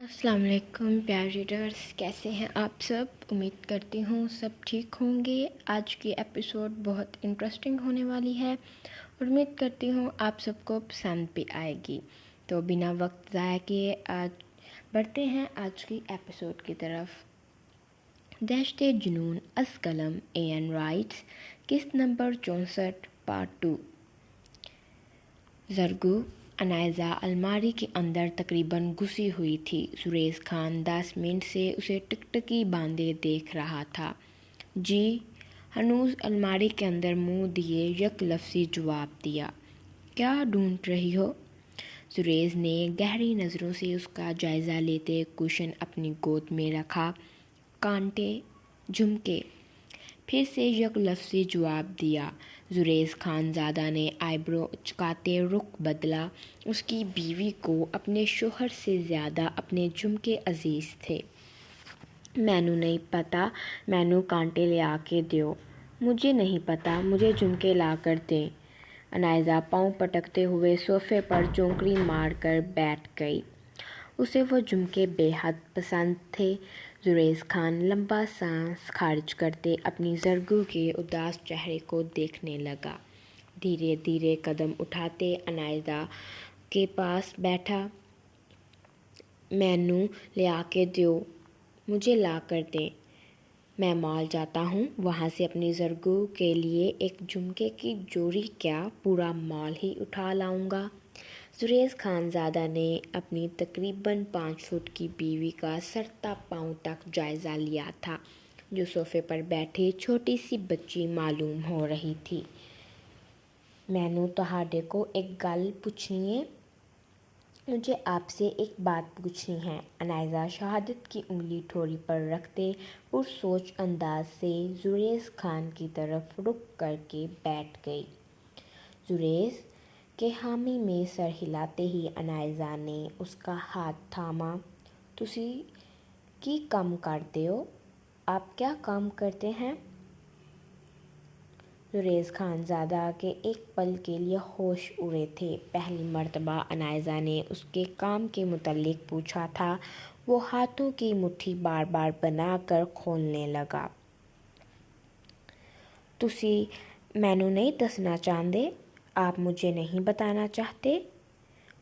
السلام علیکم پیارے ریڈرز، کیسے ہیں آپ سب؟ امید کرتی ہوں سب ٹھیک ہوں گے۔ آج کی ایپیسوڈ بہت انٹرسٹنگ ہونے والی ہے اور امید کرتی ہوں آپ سب کو پسند بھی آئے گی۔ تو بنا وقت ضائع کیے آج بڑھتے ہیں آج کی ایپیسوڈ کی طرف۔ دہشت جنون از قلم AN رائٹس، قسط نمبر 64 پارٹ 2۔ زرگو انائزہ الماری کے اندر تقریباً گھسی ہوئی تھی۔ زریز خان 10 منٹ سے اسے ٹکٹکی باندھے دیکھ رہا تھا۔ جی؟ ہنوز الماری کے اندر منہ دیے یک لفظی جواب دیا۔ کیا ڈھونڈ رہی ہو؟ زریز نے گہری نظروں سے اس کا جائزہ لیتے کوشن اپنی گود میں رکھا۔ کانٹے، جھمکے، پھر سے یک لفظی جواب دیا۔ زریز خان زادہ نے آئی برو اچکاتے رخ بدلا۔ اس کی بیوی کو اپنے شوہر سے زیادہ اپنے جھمکے عزیز تھے۔ مینوں نہیں پتا، مینوں کانٹے لے آ کے دیو۔ مجھے نہیں پتا، مجھے جھمکے لا کر دیں۔ انائزہ پاؤں پٹکتے ہوئے صوفے پر چونکڑی مار کر بیٹھ گئی۔ اسے وہ جھمکے بے حد پسند تھے۔ زریز خان لمبا سانس خارج کرتے اپنی زرگو کے اداس چہرے کو دیکھنے لگا۔ دھیرے دھیرے قدم اٹھاتے انائزہ کے پاس بیٹھا۔ مینوں لے آ کے دیو، مجھے لا کر دیں۔ میں مال جاتا ہوں، وہاں سے اپنی زرگو کے لیے ایک جھمکے کی جوڑی کیا پورا مال ہی اٹھا لاؤں گا۔ زریز خان زادہ نے اپنی تقریباً 5 فٹ کی بیوی کا سر تا پاؤں تک جائزہ لیا تھا، جو صوفے پر بیٹھی چھوٹی سی بچی معلوم ہو رہی تھی۔ مینوں تہاڈے کو ایک گل پوچھنی ہے، مجھے آپ سے ایک بات پوچھنی ہے۔ انائزہ شہادت کی انگلی ٹھوڑی پر رکھتے پرسوچ انداز سے زریز خان کی طرف رخ کر کے بیٹھ گئی۔ زریز کے حامی میں سر ہلاتے ہی انائزہ نے اس کا ہاتھ تھاما۔ تسی کی کم کردے ہو؟ آپ کیا کام کرتے ہیں؟ زریز خان زادہ کے ایک پل کے لیے ہوش اڑے تھے۔ پہلی مرتبہ انائزہ نے اس کے کام کے متعلق پوچھا تھا۔ وہ ہاتھوں کی مٹھی بار بار بنا کر کھولنے لگا۔ تسی مینوں نہیں دسنا چاہندے؟ آپ مجھے نہیں بتانا چاہتے؟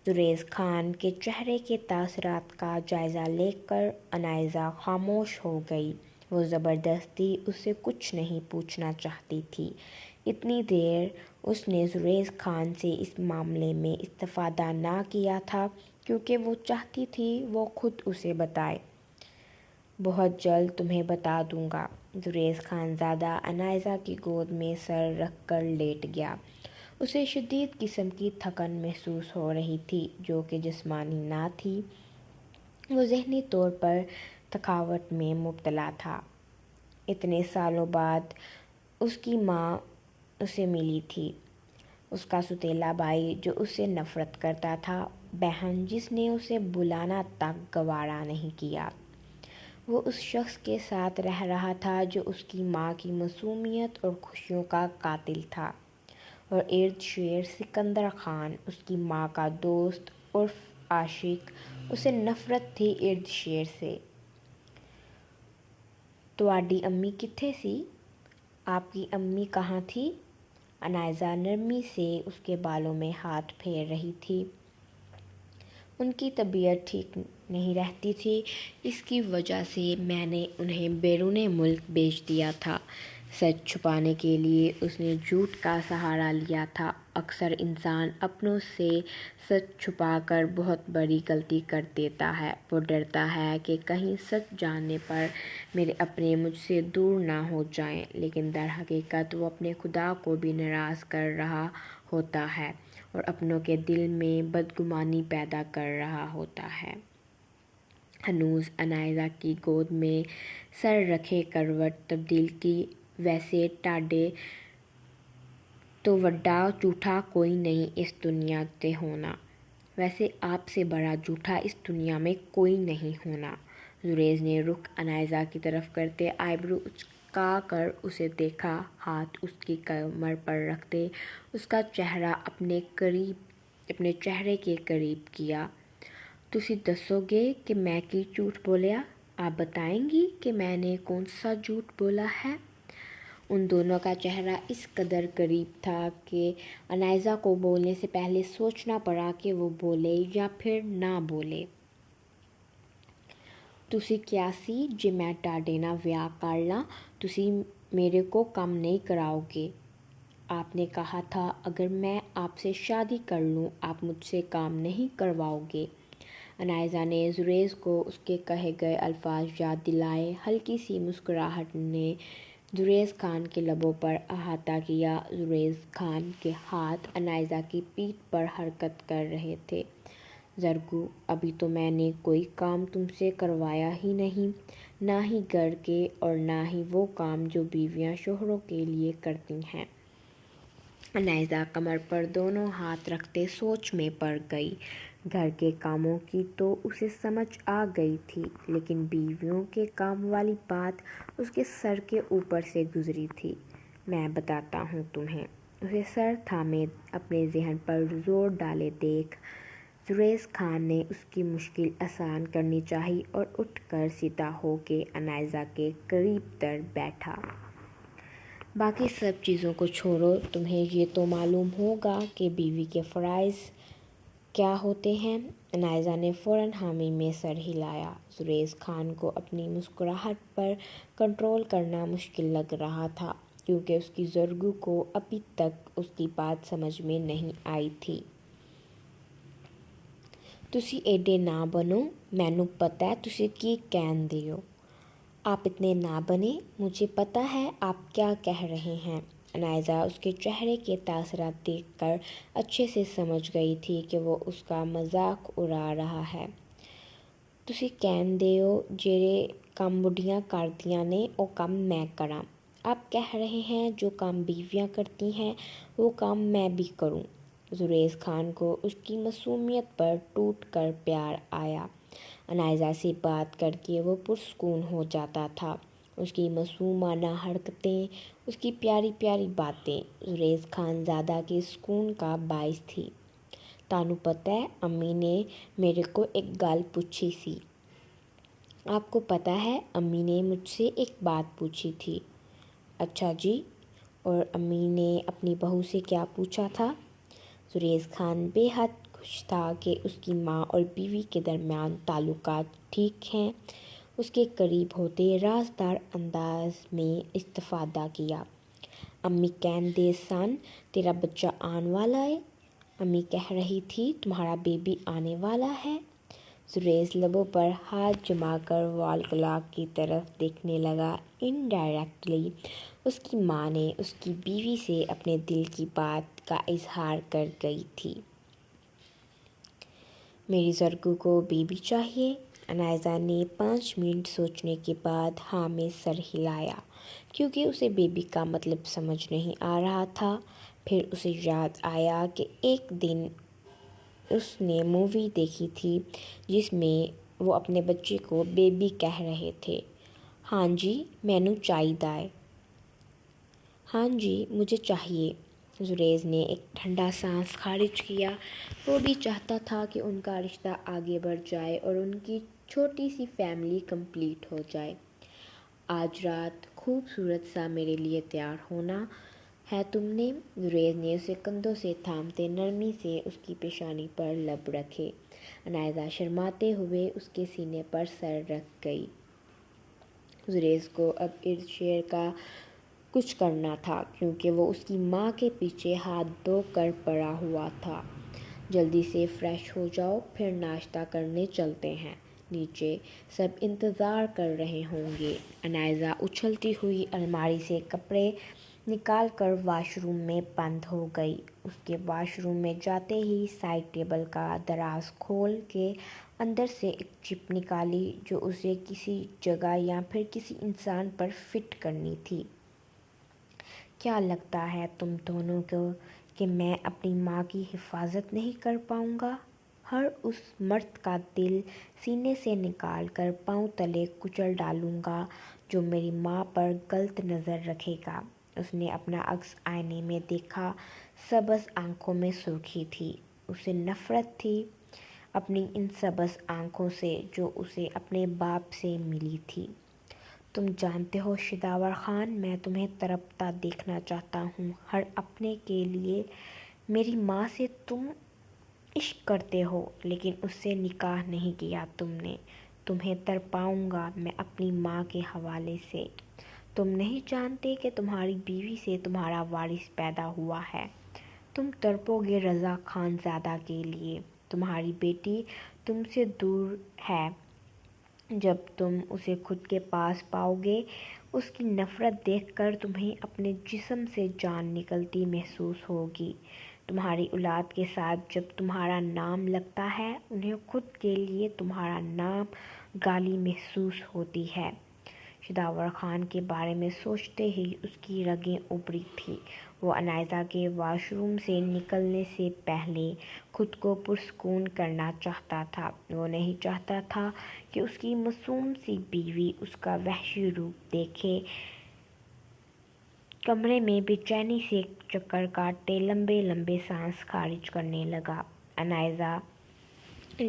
زریز خان کے چہرے کے تاثرات کا جائزہ لے کر انائزہ خاموش ہو گئی۔ وہ زبردستی اس سے کچھ نہیں پوچھنا چاہتی تھی۔ اتنی دیر اس نے زریز خان سے اس معاملے میں استفادہ نہ کیا تھا کیونکہ وہ چاہتی تھی وہ خود اسے بتائے۔ بہت جلد تمہیں بتا دوں گا۔ زریز خان زادہ انائزہ کی گود میں سر رکھ کر لیٹ گیا۔ اسے شدید قسم کی تھکن محسوس ہو رہی تھی جو کہ جسمانی نہ تھی۔ وہ ذہنی طور پر تھکاوٹ میں مبتلا تھا۔ اتنے سالوں بعد اس کی ماں اسے ملی تھی، اس کا سوتیلا بھائی جو اس سے نفرت کرتا تھا، بہن جس نے اسے بلانا تک گوارا نہیں کیا۔ وہ اس شخص کے ساتھ رہ رہا تھا جو اس کی ماں کی معصومیت اور خوشیوں کا قاتل تھا، اور ارد شیر سکندر خان اس کی ماں کا دوست عرف عاشق۔ اسے نفرت تھی ارد شیر سے۔ تواڈی امی کتھے سی؟ آپ کی امی کہاں تھی؟ انائزہ نرمی سے اس کے بالوں میں ہاتھ پھیر رہی تھی۔ ان کی طبیعت ٹھیک نہیں رہتی تھی، اس کی وجہ سے میں نے انہیں بیرون ملک بھیج دیا تھا۔ سچ چھپانے کے لیے اس نے جھوٹ کا سہارا لیا تھا۔ اکثر انسان اپنوں سے سچ چھپا کر بہت بڑی غلطی کر دیتا ہے۔ وہ ڈرتا ہے کہ کہیں سچ جاننے پر میرے اپنے مجھ سے دور نہ ہو جائیں، لیکن در حقیقت وہ اپنے خدا کو بھی ناراض کر رہا ہوتا ہے اور اپنوں کے دل میں بدگمانی پیدا کر رہا ہوتا ہے۔ ہنوز انائزہ کی گود میں سر رکھے کروٹ تبدیل کی۔ ویسے ٹاڈے تو وڈا جھوٹا کوئی نہیں اس دنیا تے ہونا۔ ویسے آپ سے بڑا جھوٹا اس دنیا میں کوئی نہیں ہونا۔ زریز نے رخ انائزہ کی طرف کرتے آئی برو اچکا کر اسے دیکھا۔ ہاتھ اس کی کمر پر رکھتے اس کا چہرہ اپنے چہرے کے قریب کیا۔ تسی دسو گے کہ میں کی جھوٹ بولیا؟ آپ بتائیں گی کہ میں نے کون سا جھوٹ بولا ہے؟ ان دونوں کا چہرہ اس قدر قریب تھا کہ انائزہ کو بولنے سے پہلے سوچنا پڑا کہ وہ بولے یا پھر نہ بولے۔ تسی کیا سی جے میں ٹاڈے نال ویاہ کر لاں، تسی میرے کو کام نہیں کراؤ گے۔ آپ نے کہا تھا اگر میں آپ سے شادی کر لوں آپ مجھ سے کام نہیں کرواؤ گے۔ انائزہ نے زریز کو اس کے کہے گئے الفاظ یاد دلائے۔ ہلکی سی مسکراہٹ نے زریز خان کے لبوں پر احاطہ کیا۔ زریز خان کے ہاتھ انائزہ کی پیٹھ پر حرکت کر رہے تھے۔ زرگو، ابھی تو میں نے کوئی کام تم سے کروایا ہی نہیں، نہ ہی گھر کے اور نہ ہی وہ کام جو بیویاں شوہروں کے لیے کرتی ہیں۔ انائزہ کمر پر دونوں ہاتھ رکھتے سوچ میں پڑ گئی۔ گھر کے کاموں کی تو اسے سمجھ آ گئی تھی، لیکن بیویوں کے کام والی بات اس کے سر کے اوپر سے گزری تھی۔ میں بتاتا ہوں تمہیں، اسے سر تھامے اپنے ذہن پر زور ڈالے دیکھ زریز خان نے اس کی مشکل آسان کرنی چاہی اور اٹھ کر سیدھا ہو کے انائزہ کے قریب تر بیٹھا۔ باقی سب چیزوں کو چھوڑو، تمہیں یہ تو معلوم ہوگا کہ بیوی کے فرائض کیا ہوتے ہیں؟ انائزہ نے فوراً حامی میں سر ہلایا۔ زریز خان کو اپنی مسکراہٹ پر کنٹرول کرنا مشکل لگ رہا تھا، کیونکہ اس کی زرگو کو ابھی تک اس کی بات سمجھ میں نہیں آئی تھی۔ تسی ایڈے نہ بنو، مینوں پتہ ہے تسی کی کہن دے ہو۔ آپ اتنے نہ بنیں، مجھے پتہ ہے آپ کیا کہہ رہے ہیں۔ انائزہ اس کے چہرے کے تاثرات دیکھ کر اچھے سے سمجھ گئی تھی کہ وہ اس کا مذاق اڑا رہا ہے۔ تسی کہن دے ہو جیڑے کام بڑھیاں کردیاں نے او کام میں کراں۔ آپ کہہ رہے ہیں جو کام بیویاں کرتی ہیں وہ کام میں بھی کروں۔ زریز خان کو اس کی معصومیت پر ٹوٹ کر پیار آیا۔ انائزہ سے بات کر کے وہ پرسکون ہو جاتا تھا۔ اس کی معصومانہ حرکتیں، اس کی پیاری پیاری باتیں زریز خان زادہ کے سکون کا باعث تھی۔ تانوں پتہ ہے امی نے میرے کو ایک گل پوچھی سی۔ آپ کو پتہ ہے امی نے مجھ سے ایک بات پوچھی تھی؟ اچھا جی، اور امی نے اپنی بہو سے کیا پوچھا تھا؟ زریز خان بے حد خوش تھا کہ اس کی ماں اور بیوی کے درمیان تعلقات ٹھیک ہیں۔ اس کے قریب ہوتے رازدار انداز میں استفادہ کیا۔ امی کہن دے سن تیرا بچہ آن والا ہے؟ امی کہہ رہی تھی تمہارا بیبی آنے والا ہے؟ زریز لبوں پر ہاتھ جما کر وال کلاک کی طرف دیکھنے لگا۔ انڈائریکٹلی اس کی ماں نے اس کی بیوی سے اپنے دل کی بات کا اظہار کر گئی تھی۔ میری زرگو کو بیبی چاہیے؟ انائزہ نے 5 منٹ سوچنے کے بعد ہاں میں سر ہلایا، کیونکہ اسے بیبی کا مطلب سمجھ نہیں آ رہا تھا۔ پھر اسے یاد آیا کہ ایک دن اس نے مووی دیکھی تھی جس میں وہ اپنے بچے کو بیبی کہہ رہے تھے۔ ہاں جی، مینوں چاہیدا ہے۔ ہاں جی، مجھے چاہیے۔ زریز نے ایک ٹھنڈا سانس خارج کیا۔ وہ بھی چاہتا تھا کہ ان کا رشتہ آگے بڑھ جائے اور ان کی چھوٹی سی فیملی کمپلیٹ ہو جائے۔ آج رات خوبصورت سا میرے لیے تیار ہونا ہے تم نے؟ زریز نے اسے کندھوں سے تھامتے نرمی سے اس کی پیشانی پر لب رکھے۔ انائزہ شرماتے ہوئے اس کے سینے پر سر رکھ گئی۔ زریز کو اب ارد شیر کا کچھ کرنا تھا، کیونکہ وہ اس کی ماں کے پیچھے ہاتھ دھو کر پڑا ہوا تھا۔ جلدی سے فریش ہو جاؤ، پھر ناشتہ کرنے چلتے ہیں۔ نیچے سب انتظار کر رہے ہوں گے۔ انائزہ اچھلتی ہوئی الماری سے کپڑے نکال کر واش روم میں بند ہو گئی۔ اس کے واش روم میں جاتے ہی سائڈ ٹیبل کا دراز کھول کے اندر سے ایک چپ نکالی جو اسے کسی جگہ یا پھر کسی انسان پر فٹ کرنی تھی۔ کیا لگتا ہے تم دونوں کو کہ میں اپنی ماں کی حفاظت نہیں کر پاؤں گا؟ ہر اس مرد کا دل سینے سے نکال کر پاؤں تلے کچل ڈالوں گا جو میری ماں پر غلط نظر رکھے گا۔ اس نے اپنا عکس آئینے میں دیکھا۔ سبز آنکھوں میں سرخی تھی۔ اسے نفرت تھی اپنی ان سبز آنکھوں سے جو اسے اپنے باپ سے ملی تھی۔ تم جانتے ہو شداور خان، میں تمہیں تڑپتا دیکھنا چاہتا ہوں، ہر اپنے کے لیے۔ میری ماں سے تم عشق کرتے ہو لیکن اس سے نکاح نہیں کیا تم نے۔ تمہیں تڑپاؤں گا میں اپنی ماں کے حوالے سے۔ تم نہیں جانتے کہ تمہاری بیوی سے تمہارا وارث پیدا ہوا ہے۔ تم تڑپو گے رضا خان زادہ کے لیے۔ تمہاری بیٹی تم سے دور ہے، جب تم اسے خود کے پاس پاؤ گے اس کی نفرت دیکھ کر تمہیں اپنے جسم سے جان نکلتی محسوس ہوگی۔ تمہاری اولاد کے ساتھ جب تمہارا نام لگتا ہے انہیں خود کے لیے تمہارا نام گالی محسوس ہوتی ہے۔ شداور خان کے بارے میں سوچتے ہی اس کی رگیں ابری تھیں۔ وہ انائزہ کے واش روم سے نکلنے سے پہلے خود کو پرسکون کرنا چاہتا تھا۔ وہ نہیں چاہتا تھا کہ اس کی معصوم سی بیوی اس کا وحشی روپ دیکھے۔ کمرے میں بے چینی سے چکر کاٹتے لمبے لمبے سانس خارج کرنے لگا۔ انائزہ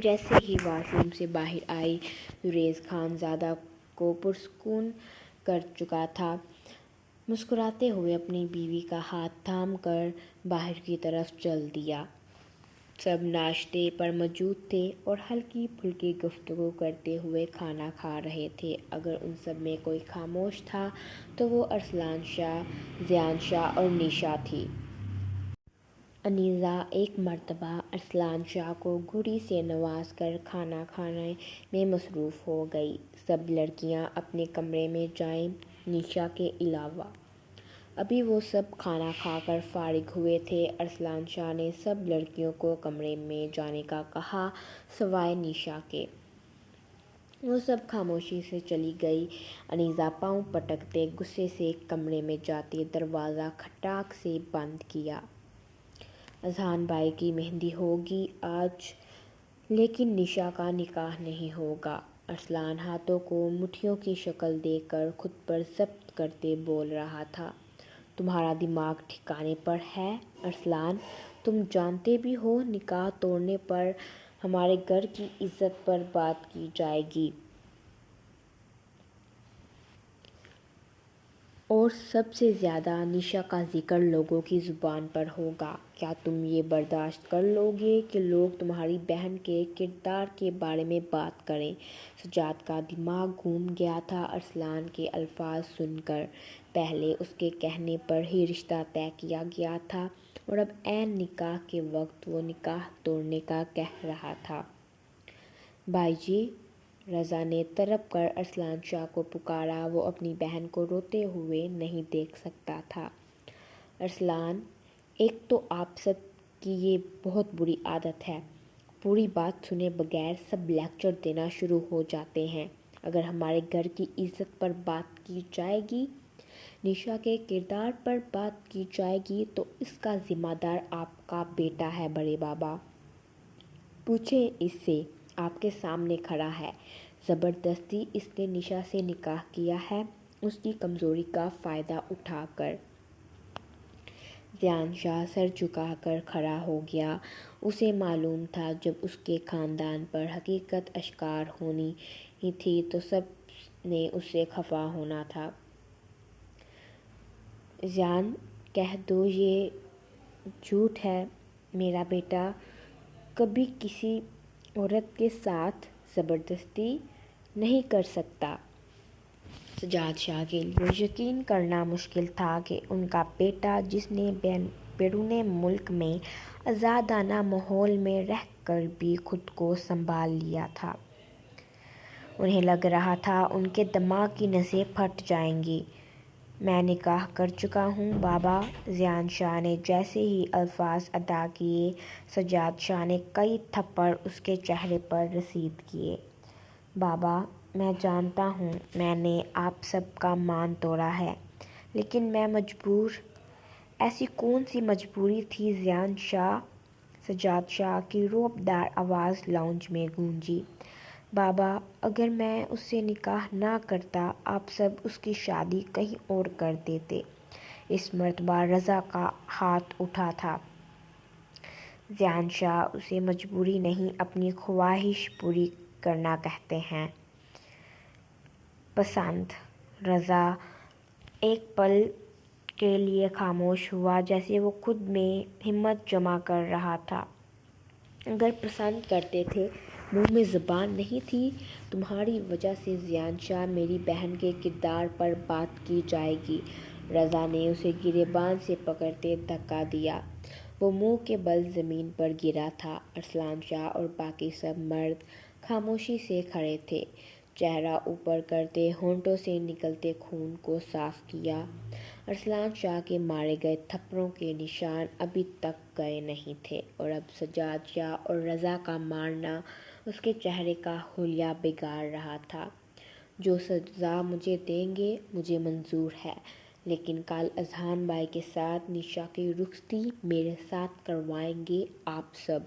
جیسے ہی واش روم سے باہر آئی، گریز خان زادہ کو پرسکون کر چکا تھا۔ مسکراتے ہوئے اپنی بیوی کا ہاتھ تھام کر باہر کی طرف چل دیا۔ سب ناشتے پر موجود تھے اور ہلکی پھلکی گفتگو کرتے ہوئے کھانا کھا رہے تھے۔ اگر ان سب میں کوئی خاموش تھا تو وہ ارسلان شاہ، زیان شاہ اور نیشا تھی۔ انیزہ ایک مرتبہ ارسلان شاہ کو گھڑی سے نواز کر کھانا کھانے میں مصروف ہو گئی۔ سب لڑکیاں اپنے کمرے میں جائیں، نیشا کے علاوہ۔ ابھی وہ سب کھانا کھا کر فارغ ہوئے تھے۔ ارسلان شاہ نے سب لڑکیوں کو کمرے میں جانے کا کہا سوائے نیشا کے۔ وہ سب خاموشی سے چلی گئیں۔ انیزہ پاؤں پٹکتے غصے سے کمرے میں جاتے دروازہ کھٹاک سے بند کیا۔ اذہان بھائی کی مہندی ہوگی آج، لیکن نیشا کا نکاح نہیں ہوگا۔ ارسلان ہاتھوں کو مٹھیوں کی شکل دے کر خود پر ضبط کرتے بول رہا تھا۔ تمہارا دماغ ٹھکانے پر ہے ارسلان؟ تم جانتے بھی ہو نکاح توڑنے پر ہمارے گھر کی عزت پر بات کی جائے گی اور سب سے زیادہ نیشا کا ذکر لوگوں کی زبان پر ہوگا۔ کیا تم یہ برداشت کر لو گے کہ لوگ تمہاری بہن کے کردار کے بارے میں بات کریں؟ سجاد کا دماغ گھوم گیا تھا ارسلان کے الفاظ سن کر۔ پہلے اس کے کہنے پر ہی رشتہ طے کیا گیا تھا اور اب عین نکاح کے وقت وہ نکاح توڑنے کا کہہ رہا تھا۔ بھائی جی، رضا نے تڑپ کر ارسلان شاہ کو پکارا۔ وہ اپنی بہن کو روتے ہوئے نہیں دیکھ سکتا تھا۔ ارسلان، ایک تو آپ سب کی یہ بہت بری عادت ہے، پوری بات سنے بغیر سب لیکچر دینا شروع ہو جاتے ہیں۔ اگر ہمارے گھر کی عزت پر بات کی جائے گی، نیشا کے کردار پر بات کی جائے گی تو اس کا ذمہ دار آپ کا بیٹا ہے بڑے بابا۔ پوچھیں اس سے، آپ کے سامنے کھڑا ہے۔ زبردستی اس نے نیشا سے نکاح کیا ہے، اس کی کمزوری کا فائدہ اٹھا کر۔ زیان شاہ سر جھکا کر کھڑا ہو گیا۔ اسے معلوم تھا جب اس کے خاندان پر حقیقت اشکار ہونی تھی تو سب نے اس سے خفا ہونا تھا۔ زیان، کہہ دو یہ جھوٹ ہے، میرا بیٹا کبھی کسی عورت کے ساتھ زبردستی نہیں کر سکتا۔ سجاد شاہ کے لیے یقین کرنا مشکل تھا کہ ان کا بیٹا، جس نے بیرون ملک میں آزادانہ ماحول میں رہ کر بھی خود کو سنبھال لیا تھا۔ انہیں لگ رہا تھا ان کے دماغ کی نسیں پھٹ جائیں گی۔ میں نکاح کر چکا ہوں بابا۔ زیان شاہ نے جیسے ہی الفاظ ادا کیے، سجاد شاہ نے کئی تھپڑ اس کے چہرے پر رسید کیے۔ بابا، میں جانتا ہوں میں نے آپ سب کا مان توڑا ہے، لیکن میں مجبور۔ ایسی کون سی مجبوری تھی زیان شاہ؟ سجاد شاہ کی رعب دار آواز لاؤنج میں گونجی۔ بابا، اگر میں اس سے نکاح نہ کرتا، آپ سب اس کی شادی کہیں اور کر دیتے۔ اس مرتبہ رضا کا ہاتھ اٹھا تھا۔ زیان شاہ اسے مجبوری نہیں اپنی خواہش پوری کرنا کہتے ہیں۔ پسند۔ رضا ایک پل کے لیے خاموش ہوا، جیسے وہ خود میں ہمت جمع کر رہا تھا۔ اگر پسند کرتے تھے، منہ میں زبان نہیں تھی۔ تمہاری وجہ سے زیان شاہ میری بہن کے کردار پر بات کی جائے گی۔ رضا نے اسے گریبان سے پکڑتے دھکا دیا۔ وہ منہ کے بل زمین پر گرا تھا۔ ارسلان شاہ اور باقی سب مرد خاموشی سے کھڑے تھے، چہرہ اوپر کرتے ہونٹوں سے نکلتے خون کو صاف کیا۔ ارسلان شاہ کے مارے گئے تھپڑوں کے نشان ابھی تک گئے نہیں تھے، اور اب سجاد شاہ اور رضا کا مارنا اس کے چہرے کا حلیہ بگاڑ رہا تھا۔ جو سزا مجھے دیں گے مجھے منظور ہے، لیکن کل اذہان بھائی کے ساتھ نشا کی رخصتی میرے ساتھ کروائیں گے آپ سب۔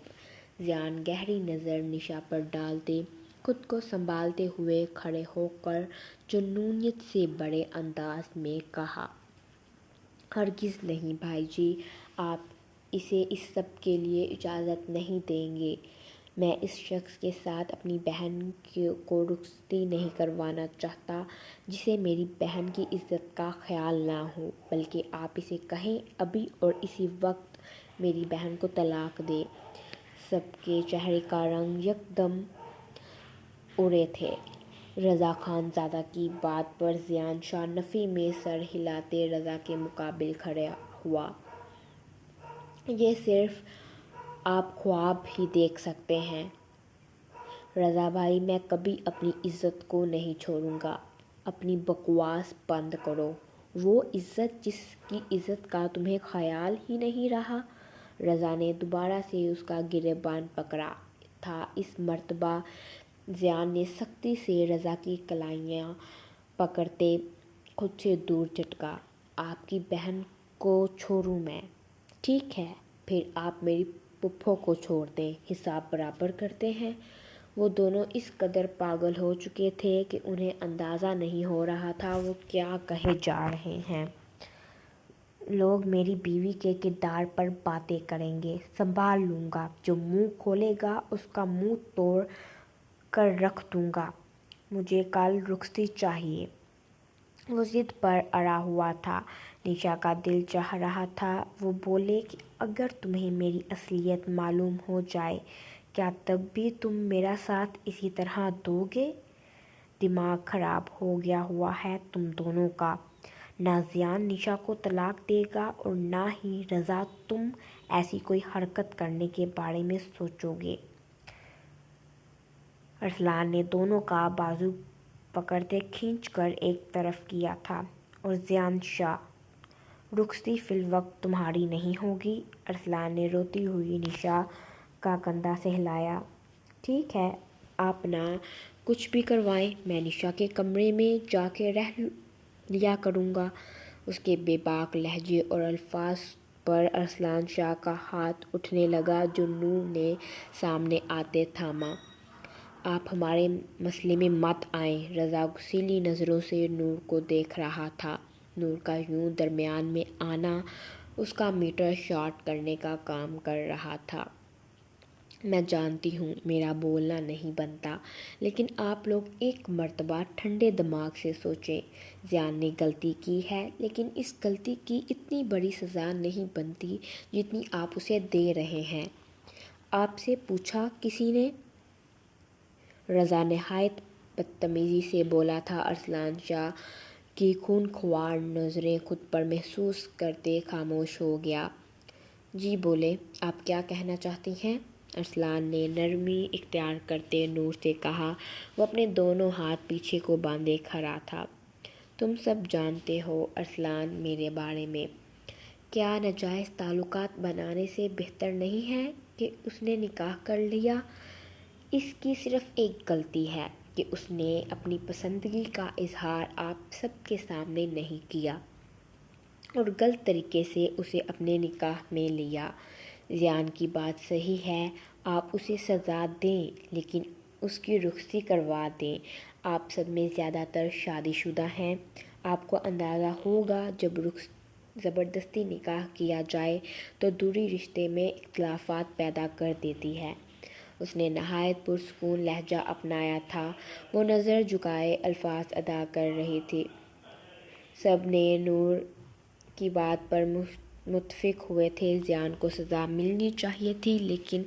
زیان گہری نظر نشا پر ڈالتے خود کو سنبھالتے ہوئے کھڑے ہو کر جنونیت سے بڑے انداز میں کہا، ہرگز نہیں بھائی جی، آپ اسے اس سب کے لیے اجازت نہیں دیں گے۔ میں اس شخص کے ساتھ اپنی بہن کو رخصتی نہیں کروانا چاہتا، جسے میری بہن کی عزت کا خیال نہ ہو، بلکہ آپ اسے کہیں ابھی اور اسی وقت میری بہن کو طلاق دے۔ سب کے چہرے کا رنگ یکدم اڑے تھے۔ رضا خان زادہ کی بات پر زیان شاہ نفی میں سر ہلاتے رضا کے مقابل کھڑا ہوا۔ یہ صرف آپ خواب ہی دیکھ سکتے ہیں۔ رضا بھائی، میں کبھی اپنی عزت کو نہیں چھوڑوں گا۔ اپنی بکواس بند کرو۔ وہ عزت جس کی عزت کا تمہیں خیال ہی نہیں رہا۔ رضا نے دوبارہ سے اس کا گریبان پکڑا تھا۔ اس مرتبہ زیان نے سختی سے رضا کی کلائیاں پکڑتے خود سے دور جھٹکا۔ آپ کی بہن کو چھوڑوں میں؟ ٹھیک ہے، پھر آپ میری پھپھو کو چھوڑ دیں، حساب برابر کرتے ہیں۔ وہ دونوں اس قدر پاگل ہو چکے تھے کہ انہیں اندازہ نہیں ہو رہا تھا وہ کیا کہے جا رہے ہیں۔ لوگ میری بیوی کے کردار پر باتیں کریں گے، سنبھال لوں گا۔ جو منہ کھولے گا اس کا منہ توڑ کر رکھ دوں گا۔ مجھے کل رخصتی چاہیے۔ وہ ضد پر اڑا ہوا تھا۔ نشا کا دل چاہ رہا تھا وہ بولے کہ اگر تمہیں میری اصلیت معلوم ہو جائے، کیا تب بھی تم میرا ساتھ اسی طرح دو گے؟ دماغ خراب ہو گیا ہوا ہے تم دونوں کا۔ نہ زیان نشا کو طلاق دے گا اور نہ ہی رضا تم ایسی کوئی حرکت کرنے کے بارے میں سوچو گے۔ ارسلان نے دونوں کا بازو پکڑتے کھینچ کر ایک طرف کیا تھا، اور زیان شاہ، رخصتی فی الوقت تمہاری نہیں ہوگی۔ ارسلان نے روتی ہوئی نشا کا کندھا سہلایا۔ ٹھیک ہے، آپ نہ کچھ بھی کروائیں، میں نشا کے کمرے میں جا کے رہ لیا کروں گا۔ اس کے بے باک لہجے اور الفاظ پر ارسلان شاہ کا ہاتھ اٹھنے لگا جو نور نے سامنے آتے تھاما۔ آپ ہمارے مسئلے میں مت آئیں۔ رضا غصیلی نظروں سے نور کو دیکھ رہا تھا۔ نور کا یوں درمیان میں آنا اس کا میٹر شارٹ کرنے کا کام کر رہا تھا۔ میں جانتی ہوں میرا بولنا نہیں بنتا، لیکن آپ لوگ ایک مرتبہ ٹھنڈے دماغ سے سوچیں۔ زیان نے غلطی کی ہے، لیکن اس غلطی کی اتنی بڑی سزا نہیں بنتی جتنی آپ اسے دے رہے ہیں۔ آپ سے پوچھا کسی نے؟ رضا نہایت بدتمیزی سے بولا تھا۔ ارسلان شاہ کی خونخوار نظریں خود پر محسوس کرتے خاموش ہو گیا۔ جی بولے، آپ کیا کہنا چاہتی ہیں؟ ارسلان نے نرمی اختیار کرتے نور سے کہا۔ وہ اپنے دونوں ہاتھ پیچھے کو باندھے کھڑا تھا۔ تم سب جانتے ہو ارسلان میرے بارے میں۔ کیا ناجائز تعلقات بنانے سے بہتر نہیں ہے کہ اس نے نکاح کر لیا؟ اس کی صرف ایک غلطی ہے کہ اس نے اپنی پسندگی کا اظہار آپ سب کے سامنے نہیں کیا اور غلط طریقے سے اسے اپنے نکاح میں لیا۔ زیان کی بات صحیح ہے، آپ اسے سزا دیں لیکن اس کی رخصتی کروا دیں۔ آپ سب میں زیادہ تر شادی شدہ ہیں۔ آپ کو اندازہ ہوگا زبردستی نکاح کیا جائے تو دوری رشتے میں اختلافات پیدا کر دیتی ہے۔ اس نے نہایت پرسکون لہجہ اپنایا تھا۔ وہ نظر جھکائے الفاظ ادا کر رہی تھی۔ سب نے نور کی بات پر متفق ہوئے تھے۔ زیان کو سزا ملنی چاہیے تھی، لیکن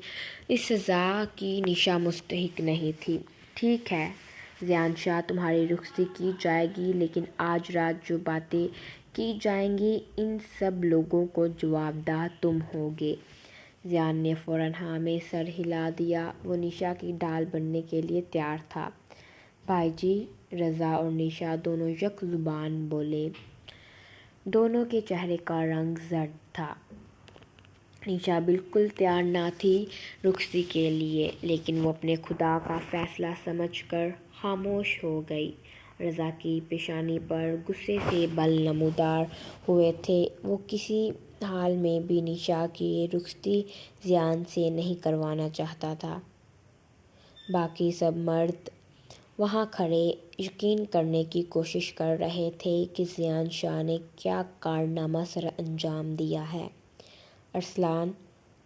اس سزا کی نشا مستحق نہیں تھی۔ ٹھیک ہے زیان شاہ، تمہاری رخصتی کی جائے گی، لیکن آج رات جو باتیں کی جائیں گی ان سب لوگوں کو جواب دہ تم ہوگے۔ زیان نے فوراً ہاں میں سر ہلا دیا۔ وہ نشا کی ڈھال بننے کے لیے تیار تھا۔ بھائی جی، رضا اور نشا دونوں یک زبان بولے۔ دونوں کے چہرے کا رنگ زرد تھا۔ نشا بالکل تیار نہ تھی رخصتی کے لیے، لیکن وہ اپنے خدا کا فیصلہ سمجھ کر خاموش ہو گئی۔ رضا کی پیشانی پر غصے کے بل نمودار ہوئے تھے۔ وہ کسی حال میں بھی نشا کی رخصتی زیان سے نہیں کروانا چاہتا تھا۔ باقی سب مرد وہاں کھڑے یقین کرنے کی کوشش کر رہے تھے کہ زیان شاہ نے کیا کارنامہ سر انجام دیا ہے۔ ارسلان،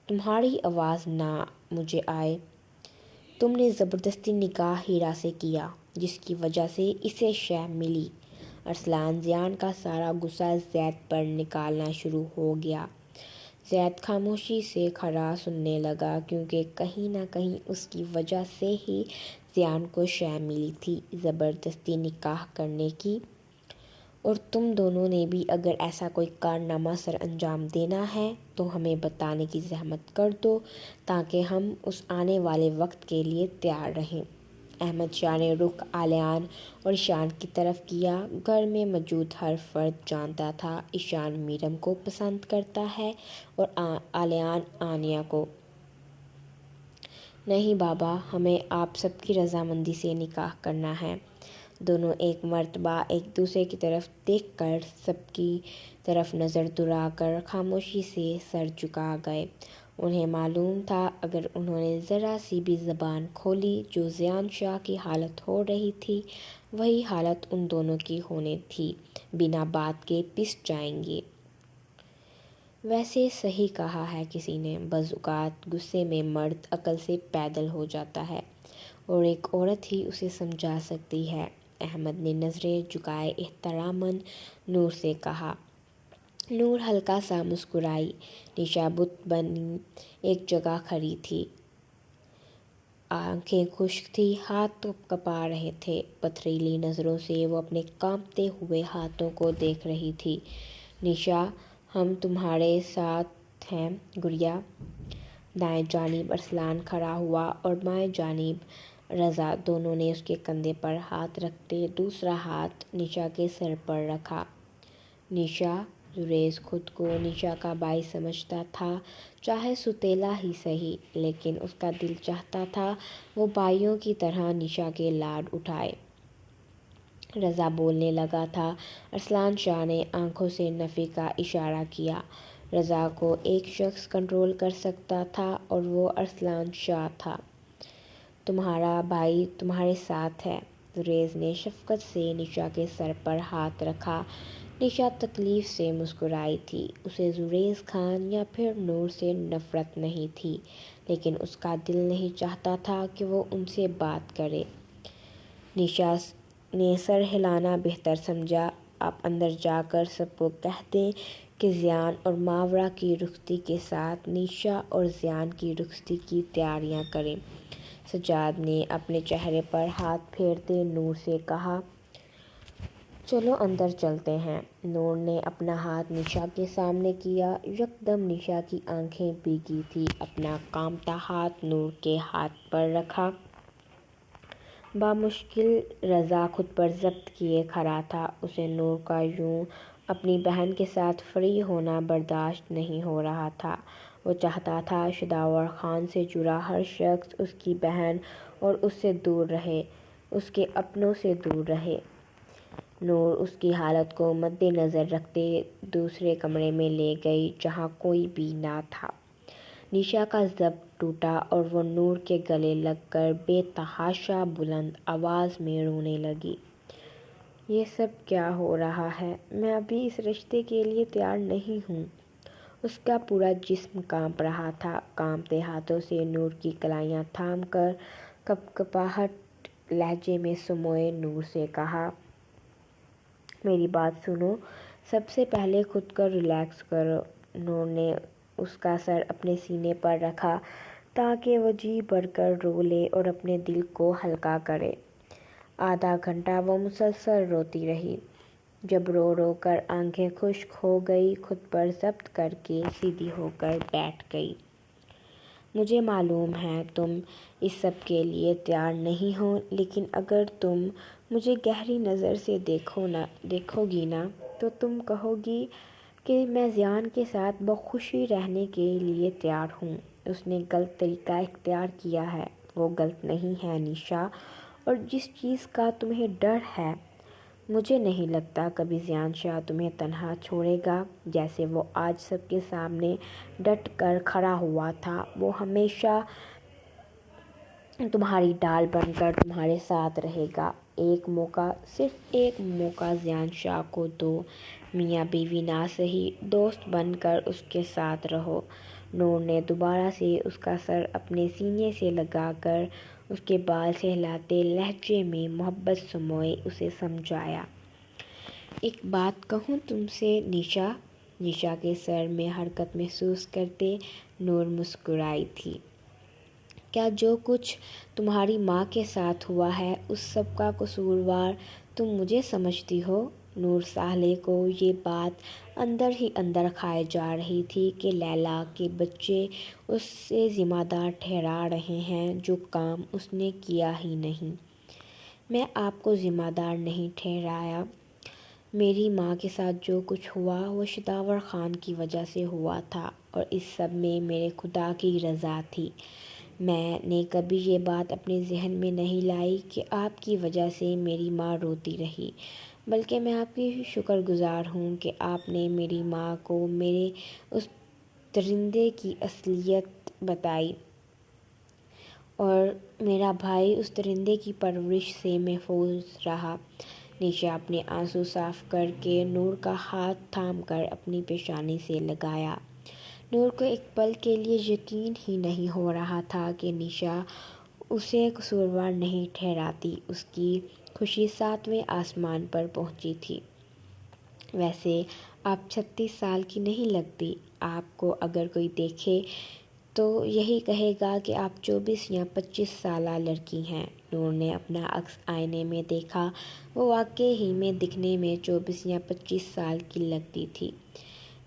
تمہاری آواز نہ مجھے آئے۔ تم نے زبردستی نکاح ہیرا سے کیا، جس کی وجہ سے اسے شے ملی۔ ارسلان، زیان کا سارا غصہ زید پر نکالنا شروع ہو گیا۔ زید خاموشی سے کھڑا سننے لگا، کیونکہ کہیں نہ کہیں اس کی وجہ سے ہی زیان کو شے ملی تھی زبردستی نکاح کرنے کی۔ اور تم دونوں نے بھی اگر ایسا کوئی کارنامہ سر انجام دینا ہے تو ہمیں بتانے کی زحمت کر دو، تاکہ ہم اس آنے والے وقت کے لیے تیار رہیں۔ احمد شاہ نے رخ علیان اور ایشان کی طرف کیا۔ گھر میں موجود ہر فرد جانتا تھا ایشان میرم کو پسند کرتا ہے اور علیان آنیہ کو۔ نہیں بابا، ہمیں آپ سب کی رضامندی سے نکاح کرنا ہے۔ دونوں ایک مرتبہ ایک دوسرے کی طرف دیکھ کر سب کی طرف نظر دوڑا کر خاموشی سے سر جھکا گئے۔ انہیں معلوم تھا اگر انہوں نے ذرا سی بھی زبان کھولی جو زیان شاہ کی حالت ہو رہی تھی، وہی حالت ان دونوں کی ہونی تھی، بنا بات کے پس جائیں گے۔ ویسے صحیح کہا ہے کسی نے، بعض اوقات غصے میں مرد عقل سے پیدل ہو جاتا ہے اور ایک عورت ہی اسے سمجھا سکتی ہے۔ احمد نے نظریں جھکائے احتراماً نور سے کہا۔ نور ہلکا سا مسکرائی۔ نشا بت بنی ایک جگہ کھڑی تھی، آنکھیں خشک تھیں، ہاتھ کانپ رہے تھے۔ پتھریلی نظروں سے وہ اپنے کانپتے ہوئے ہاتھوں کو دیکھ رہی تھی۔ نشا، ہم تمہارے ساتھ ہیں گڑیا۔ دائیں جانب ارسلان کھڑا ہوا اور بائیں جانب رضا۔ دونوں نے اس کے کندھے پر ہاتھ رکھتے دوسرا ہاتھ نشا کے سر پر رکھا۔ نشا، زریز خود کو نشا کا بھائی سمجھتا تھا، چاہے سوتیلا ہی سہی، لیکن اس کا دل چاہتا تھا وہ بھائیوں کی طرح نشا کے لاڈ اٹھائے۔ رضا بولنے لگا تھا۔ ارسلان شاہ نے آنکھوں سے نفی کا اشارہ کیا۔ رضا کو ایک شخص کنٹرول کر سکتا تھا اور وہ ارسلان شاہ تھا۔ تمہارا بھائی تمہارے ساتھ ہے۔ زریز نے شفقت سے نشا کے سر پر ہاتھ رکھا۔ نشا تکلیف سے مسکرائی تھی۔ اسے زریز خان یا پھر نور سے نفرت نہیں تھی، لیکن اس کا دل نہیں چاہتا تھا کہ وہ ان سے بات کرے۔ نشا نے سر ہلانا بہتر سمجھا۔ آپ اندر جا کر سب کو کہہ دیں کہ زیان اور ماورا کی رخصتی کے ساتھ نشا اور زیان کی رخصتی کی تیاریاں کریں۔ سجاد نے اپنے چہرے پر ہاتھ پھیرتے نور سے کہا، چلو اندر چلتے ہیں۔ نور نے اپنا ہاتھ نشا کے سامنے کیا۔ یکدم نشا کی آنکھیں بھیگی تھیں۔ اپنا کانپتا ہاتھ نور کے ہاتھ پر رکھا۔ بامشکل رضا خود پر ضبط کیے کھڑا تھا۔ اسے نور کا یوں اپنی بہن کے ساتھ فری ہونا برداشت نہیں ہو رہا تھا۔ وہ چاہتا تھا شداور خان سے جڑا ہر شخص اس کی بہن اور اس سے دور رہے، اس کے اپنوں سے دور رہے۔ نور اس کی حالت کو مد نظر رکھتے دوسرے کمرے میں لے گئی جہاں کوئی بھی نہ تھا۔ نشا کا ضبط ٹوٹا اور وہ نور کے گلے لگ کر بے تحاشا بلند آواز میں رونے لگی۔ یہ سب کیا ہو رہا ہے؟ میں ابھی اس رشتے کے لیے تیار نہیں ہوں۔ اس کا پورا جسم کانپ رہا تھا۔ کانپتے ہاتھوں سے نور کی کلائیاں تھام کر کپکپاہٹ لہجے میں سموئے نور سے کہا، میری بات سنو، سب سے پہلے خود کو ریلیکس کرو۔ نور نے اس کا سر اپنے سینے پر رکھا تاکہ وہ جی بھر کر رو لے اور اپنے دل کو ہلکا کرے۔ آدھا گھنٹہ وہ مسلسل روتی رہی۔ جب رو رو کر آنکھیں خشک ہو گئی، خود پر ضبط کر کے سیدھی ہو کر بیٹھ گئی۔ مجھے معلوم ہے تم اس سب کے لیے تیار نہیں ہو، لیکن اگر تم مجھے گہری نظر سے دیکھو گی نا تو تم کہو گی کہ میں زیان کے ساتھ بخوشی رہنے کے لیے تیار ہوں۔ اس نے غلط طریقہ اختیار کیا ہے۔ وہ غلط نہیں ہے نیشا، اور جس چیز کا تمہیں ڈر ہے، مجھے نہیں لگتا کبھی زیان شاہ تمہیں تنہا چھوڑے گا۔ جیسے وہ آج سب کے سامنے ڈٹ کر کھڑا ہوا تھا، وہ ہمیشہ تمہاری ڈال بن کر تمہارے ساتھ رہے گا۔ ایک موقع، صرف ایک موقع زیان شاہ کو دو، میاں بیوی نہ سہی، دوست بن کر اس کے ساتھ رہو۔ نور نے دوبارہ سے اس کا سر اپنے سینے سے لگا کر اس کے بال سہلاتے لہجے میں محبت سموئے اسے سمجھایا۔ ایک بات کہوں تم سے نیشا؟ نیشا کے سر میں حرکت محسوس کرتے نور مسکرائی تھی۔ کیا جو کچھ تمہاری ماں کے ساتھ ہوا ہے اس سب کا قصوروار تم مجھے سمجھتی ہو؟ نور سالے کو یہ بات اندر ہی اندر کھائے جا رہی تھی کہ لیلیٰ کے بچے اس سے ذمہ دار ٹھہرا رہے ہیں جو کام اس نے کیا ہی نہیں۔ میں آپ کو ذمہ دار نہیں ٹھہرایا۔ میری ماں کے ساتھ جو کچھ ہوا وہ شداور خان کی وجہ سے ہوا تھا، اور اس سب میں میرے خدا کی رضا تھی۔ میں نے کبھی یہ بات اپنے ذہن میں نہیں لائی کہ آپ کی وجہ سے میری ماں روتی رہی، بلکہ میں آپ کی شکر گزار ہوں کہ آپ نے میری ماں کو میرے اس درندے کی اصلیت بتائی، اور میرا بھائی اس درندے کی پرورش سے محفوظ رہا۔ نیشا اپنے آنسو صاف کر کے نور کا ہاتھ تھام کر اپنی پیشانی سے لگایا۔ نور کو ایک پل کے لیے یقین ہی نہیں ہو رہا تھا کہ نیشا اسے قصوروار نہیں ٹھہراتی۔ اس کی خوشی 7ویں آسمان پر پہنچی تھی۔ ویسے آپ 36 سال کی نہیں لگتی۔ آپ کو اگر کوئی دیکھے تو یہی کہے گا کہ آپ 24 یا 25 سالہ لڑکی ہیں۔ نور نے اپنا عکس آئینے میں دیکھا۔ وہ واقعی ہی میں دکھنے میں 24 یا 25 سال کی لگتی تھی۔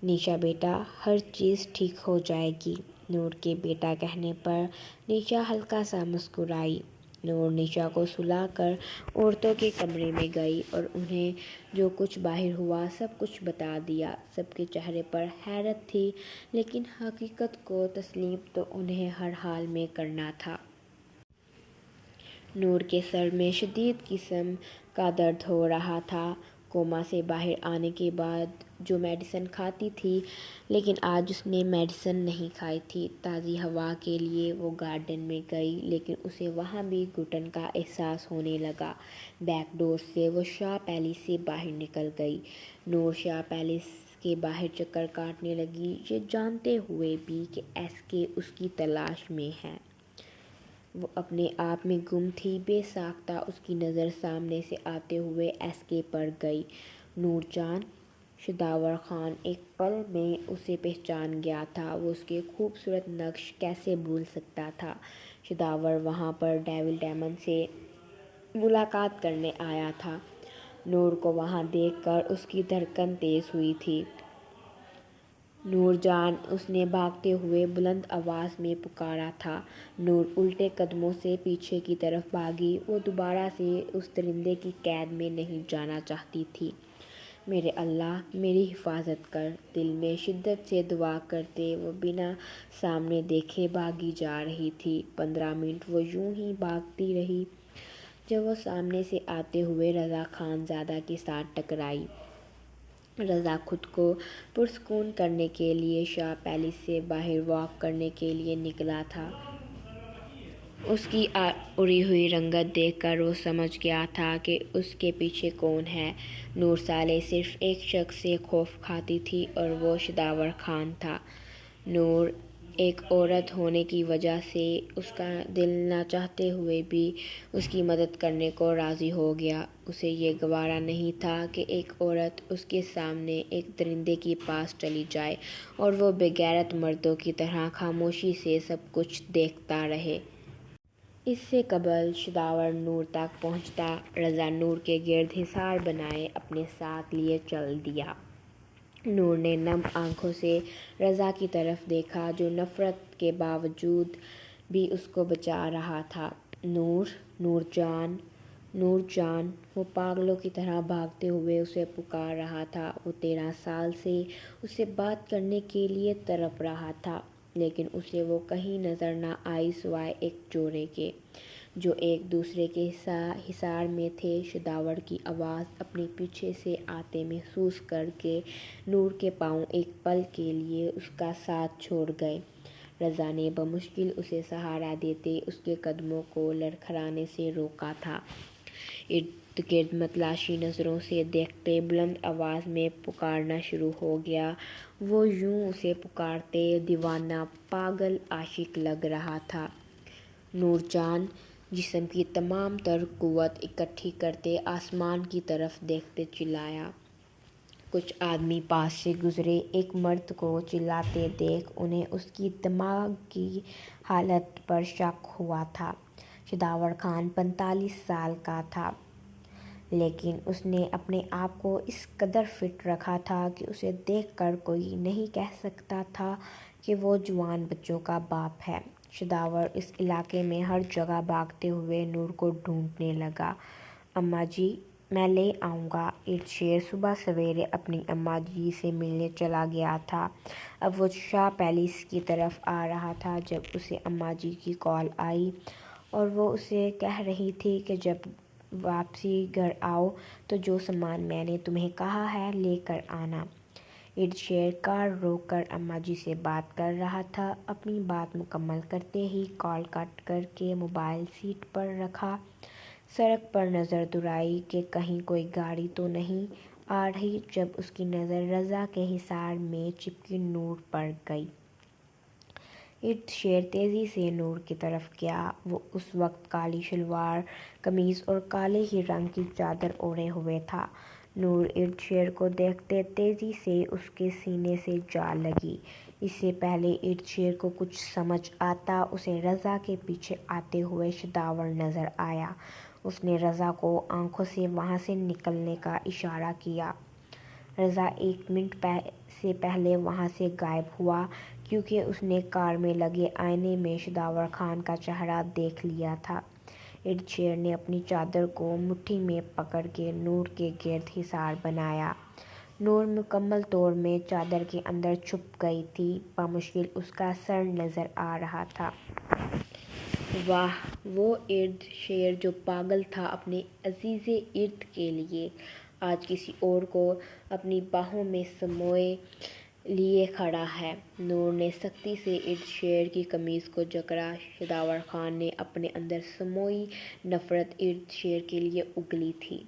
نیشا بیٹا، ہر چیز ٹھیک ہو جائے گی۔ نور کے بیٹا کہنے پر نیشا ہلکا سا مسکرائی۔ نور نیشا کو سلا کر عورتوں کے کمرے میں گئی اور انہیں جو کچھ باہر ہوا سب کچھ بتا دیا۔ سب کے چہرے پر حیرت تھی، لیکن حقیقت کو تسلیم تو انہیں ہر حال میں کرنا تھا۔ نور کے سر میں شدید قسم کا درد ہو رہا تھا۔ کوما سے باہر آنے کے بعد جو میڈیسن کھاتی تھی، لیکن آج اس نے میڈیسن نہیں کھائی تھی۔ تازی ہوا کے لیے وہ گارڈن میں گئی، لیکن اسے وہاں بھی گھٹن کا احساس ہونے لگا۔ بیک ڈور سے وہ شاہ پیلس سے باہر نکل گئی۔ نور شاہ پیلس کے باہر چکر کاٹنے لگی، یہ جانتے ہوئے بھی کہ ایس کے اس کی تلاش میں ہے۔ وہ اپنے آپ میں گم تھی۔ بے ساختہ اس کی نظر سامنے سے آتے ہوئے ایس کے پر گئی۔ نور جان! شداور خان ایک پل میں اسے پہچان گیا تھا۔ وہ اس کے خوبصورت نقش کیسے بھول سکتا تھا؟ شداور وہاں پر ڈیول ڈیمن سے ملاقات کرنے آیا تھا۔ نور کو وہاں دیکھ کر اس کی دھڑکن تیز ہوئی تھی۔ نور جان! اس نے بھاگتے ہوئے بلند آواز میں پکارا تھا۔ نور الٹے قدموں سے پیچھے کی طرف بھاگی۔ وہ دوبارہ سے اس درندے کی قید میں نہیں جانا چاہتی تھی۔ میرے اللہ، میری حفاظت کر! دل میں شدت سے دعا کرتے وہ بنا سامنے دیکھے بھاگی جا رہی تھی۔ 15 منٹ وہ یوں ہی بھاگتی رہی، جب وہ سامنے سے آتے ہوئے رضا خان زادہ کے ساتھ ٹکرائی۔ رضا خود کو پرسکون کرنے کے لیے شاہ پیلس سے باہر واک کرنے کے لیے نکلا تھا۔ اس کی اڑی ہوئی رنگت دیکھ کر وہ سمجھ گیا تھا کہ اس کے پیچھے کون ہے۔ نور صالح صرف ایک شخص سے خوف کھاتی تھی اور وہ شداور خان تھا۔ نور ایک عورت ہونے کی وجہ سے اس کا دل نہ چاہتے ہوئے بھی اس کی مدد کرنے کو راضی ہو گیا۔ اسے یہ گوارا نہیں تھا کہ ایک عورت اس کے سامنے ایک درندے کے پاس چلی جائے اور وہ بے غیرت مردوں کی طرح خاموشی سے سب کچھ دیکھتا رہے۔ اس سے قبل شداور نور تک پہنچتا، رضا نور کے گرد حصار بنائے اپنے ساتھ لیے چل دیا۔ نور نے نم آنکھوں سے رضا کی طرف دیکھا جو نفرت کے باوجود بھی اس کو بچا رہا تھا۔ نور، نور جان، نور جان! وہ پاگلوں کی طرح بھاگتے ہوئے اسے پکار رہا تھا۔ وہ 13 سال سے اس سے بات کرنے کے لیے تڑپ رہا تھا، لیکن اسے وہ کہیں نظر نہ آئی سوائے ایک جوڑے کے، جو ایک دوسرے کے حصار میں تھے۔ شداور کی آواز اپنے پیچھے سے آتے محسوس کر کے نور کے پاؤں ایک پل کے لیے اس کا ساتھ چھوڑ گئے۔ رضا نے بمشکل اسے سہارا دیتے اس کے قدموں کو لڑکھڑانے سے روکا تھا۔ ارد گرد متلاشی نظروں سے دیکھتے بلند آواز میں پکارنا شروع ہو گیا۔ وہ یوں اسے پکارتے دیوانہ، پاگل، عاشق لگ رہا تھا۔ نور جان! جسم کی تمام تر قوت اکٹھی کرتے آسمان کی طرف دیکھتے چلایا۔ کچھ آدمی پاس سے گزرے۔ ایک مرد کو چلاتے دیکھ انہیں اس کی دماغ کی حالت پر شک ہوا تھا۔ شداور خان 45 سال کا تھا، لیکن اس نے اپنے آپ کو اس قدر فٹ رکھا تھا کہ اسے دیکھ کر کوئی نہیں کہہ سکتا تھا کہ وہ جوان بچوں کا باپ ہے۔ شداور اس علاقے میں ہر جگہ بھاگتے ہوئے نور کو ڈھونڈنے لگا۔ اماں جی، میں لے آؤں گا۔ ارد-شیر صبح سویرے اپنی اماں جی سے ملنے چلا گیا تھا۔ اب وہ شاہ پیلس کی طرف آ رہا تھا جب اسے اماں جی کی کال آئی اور وہ اسے کہہ رہی تھی کہ جب واپسی گھر آؤ تو جو سامان میں نے تمہیں کہا ہے لے کر آنا۔ ارد-شیر کار روک کر اماں جی سے بات کر رہا تھا۔ اپنی بات مکمل کرتے ہی کال کٹ کر کے موبائل سیٹ پر رکھا۔ سڑک پر نظر دوڑائی کہ کہیں کوئی گاڑی تو نہیں آ رہی جب اس کی نظر رضا کے حصار میں چپکی نور پر گئی۔ ارد-شیر تیزی سے نور کی طرف گیا۔ وہ اس وقت کالی شلوار قمیض اور کالے ہی رنگ کی چادر اوڑھے ہوئے تھا۔ نور ارد-شیر کو دیکھتے تیزی سے اس کے سینے سے جا لگی۔ اس سے پہلے ارد-شیر کو کچھ سمجھ آتا، اسے رضا کے پیچھے آتے ہوئے شداور نظر آیا۔ اس نے رضا کو آنکھوں سے وہاں سے نکلنے کا اشارہ کیا۔ رضا 1 منٹ سے پہلے وہاں سے غائب ہوا، کیونکہ اس نے کار میں لگے آئینے میں شداور خان کا چہرہ دیکھ لیا تھا۔ ارد-شیر نے اپنی چادر کو مٹھی میں پکڑ کے نور کے گرد حصار بنایا۔ نور مکمل طور میں چادر کے اندر چھپ گئی تھی۔ بمشکل اس کا سر نظر آ رہا تھا۔ واہ! وہ ارد-شیر جو پاگل تھا اپنے عزیزِ ارد کے لیے، آج کسی اور کو اپنی باہوں میں سموئے لیے کھڑا ہے۔ نور نے سختی سے ارد-شیر کی قمیض کو جکڑا۔ شداور خان نے اپنے اندر سموئی نفرت ارد-شیر کے لیے اگلی تھی۔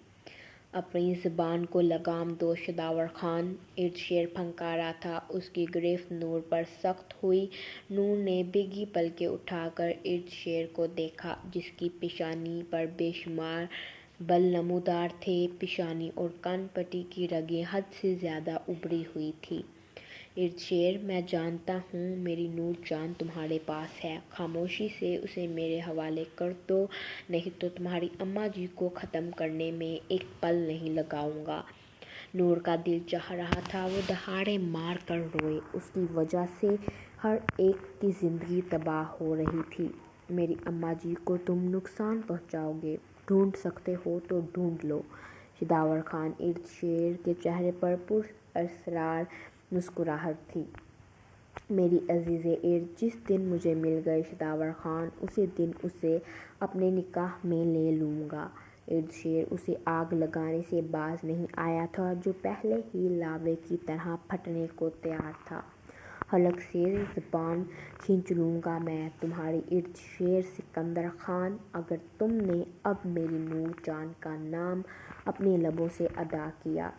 اپنی زبان کو لگام دو شداور خان! ارد-شیر پھنکارا تھا۔ اس کی گرفت نور پر سخت ہوئی۔ نور نے بھیگی پلکیں اٹھا کر ارد-شیر کو دیکھا، جس کی پیشانی پر بے شمار بل نمودار تھے۔ پیشانی اور کان پٹی کی رگیں حد سے زیادہ ابھری ہوئی تھیں۔ ارد-شیر، میں جانتا ہوں میری نور جان تمہارے پاس ہے۔ خاموشی سے اسے میرے حوالے کر دو، نہیں تو تمہاری اماں جی کو ختم کرنے میں ایک پل نہیں لگاؤں گا۔ نور کا دل چاہ رہا تھا وہ دہاڑے مار کر روئے۔ اس کی وجہ سے ہر ایک کی زندگی تباہ ہو رہی تھی۔ میری اماں جی کو تم نقصان پہنچاؤ گے، ڈھونڈ سکتے ہو تو ڈھونڈ لو۔ شداور خان ارد-شیر کے چہرے پر پراسرار مسکراہٹ تھی۔ میری عزیزِ ارد جس دن مجھے مل گئے شداور خان، اسی دن اسے اپنے نکاح میں لے لوں گا۔ ارد-شیر اسے آگ لگانے سے باز نہیں آیا تھا جو پہلے ہی لاوے کی طرح پھٹنے کو تیار تھا۔ حلق سے زبان کھینچ لوں گا میں تمہارے ارد شیر سکندر خان، اگر تم نے اب میری نور جان کا نام اپنے لبوں سے ادا کیا۔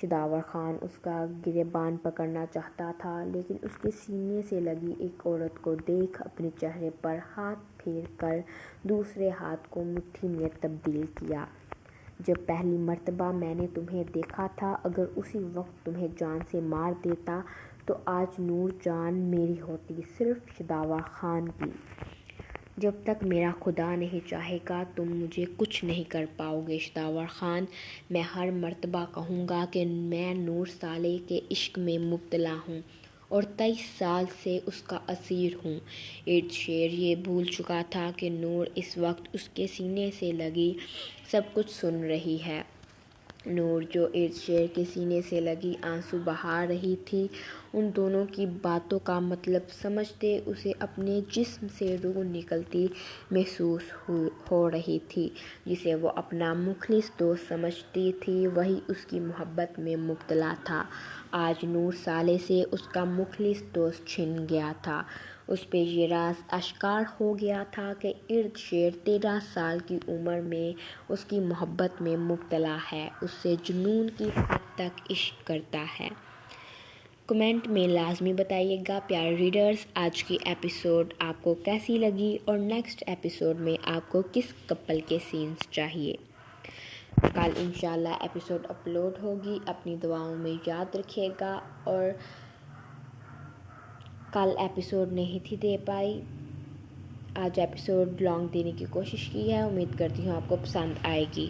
شداور خان اس کا گریبان پکڑنا چاہتا تھا، لیکن اس کے سینے سے لگی ایک عورت کو دیکھ اپنے چہرے پر ہاتھ پھیر کر دوسرے ہاتھ کو مٹھی میں تبدیل کیا۔ جب پہلی مرتبہ میں نے تمہیں دیکھا تھا، اگر اسی وقت تمہیں جان سے مار دیتا تو آج نور جان میری ہوتی، صرف شداور خان کی۔ جب تک میرا خدا نہیں چاہے گا تم مجھے کچھ نہیں کر پاؤ گے شداور خان۔ میں ہر مرتبہ کہوں گا کہ میں نور صالح کے عشق میں مبتلا ہوں اور 23 سال سے اس کا اسیر ہوں۔ ارد شیر یہ بھول چکا تھا کہ نور اس وقت اس کے سینے سے لگی سب کچھ سن رہی ہے۔ نور جو ارد شیر کے سینے سے لگی آنسو بہا رہی تھی، ان دونوں کی باتوں کا مطلب سمجھتے اسے اپنے جسم سے روح نکلتی محسوس ہو رہی تھی۔ جسے وہ اپنا مخلص دوست سمجھتی تھی وہی اس کی محبت میں مبتلا تھا۔ آج نور صالح سے اس کا مخلص دوست چھن گیا تھا۔ اس پہ یہ راز آشکار ہو گیا تھا کہ ارد شیر 13 سال کی عمر میں اس کی محبت میں مبتلا ہے، اس سے جنون کی حد تک عشق کرتا ہے۔ کمنٹ میں لازمی بتائیے گا پیارے ریڈرز، آج کی ایپیسوڈ آپ کو کیسی لگی اور نیکسٹ ایپیسوڈ میں آپ کو کس کپل کے سینز چاہیے۔ کل انشاءاللہ ایپیسوڈ اپلوڈ ہوگی، اپنی دعاؤں میں یاد رکھیے گا۔ اور کل ایپیسوڈ نہیں تھی دے پائی، آج ایپیسوڈ لانگ دینے کی کوشش کی ہے، امید کرتی ہوں آپ کو پسند آئے گی۔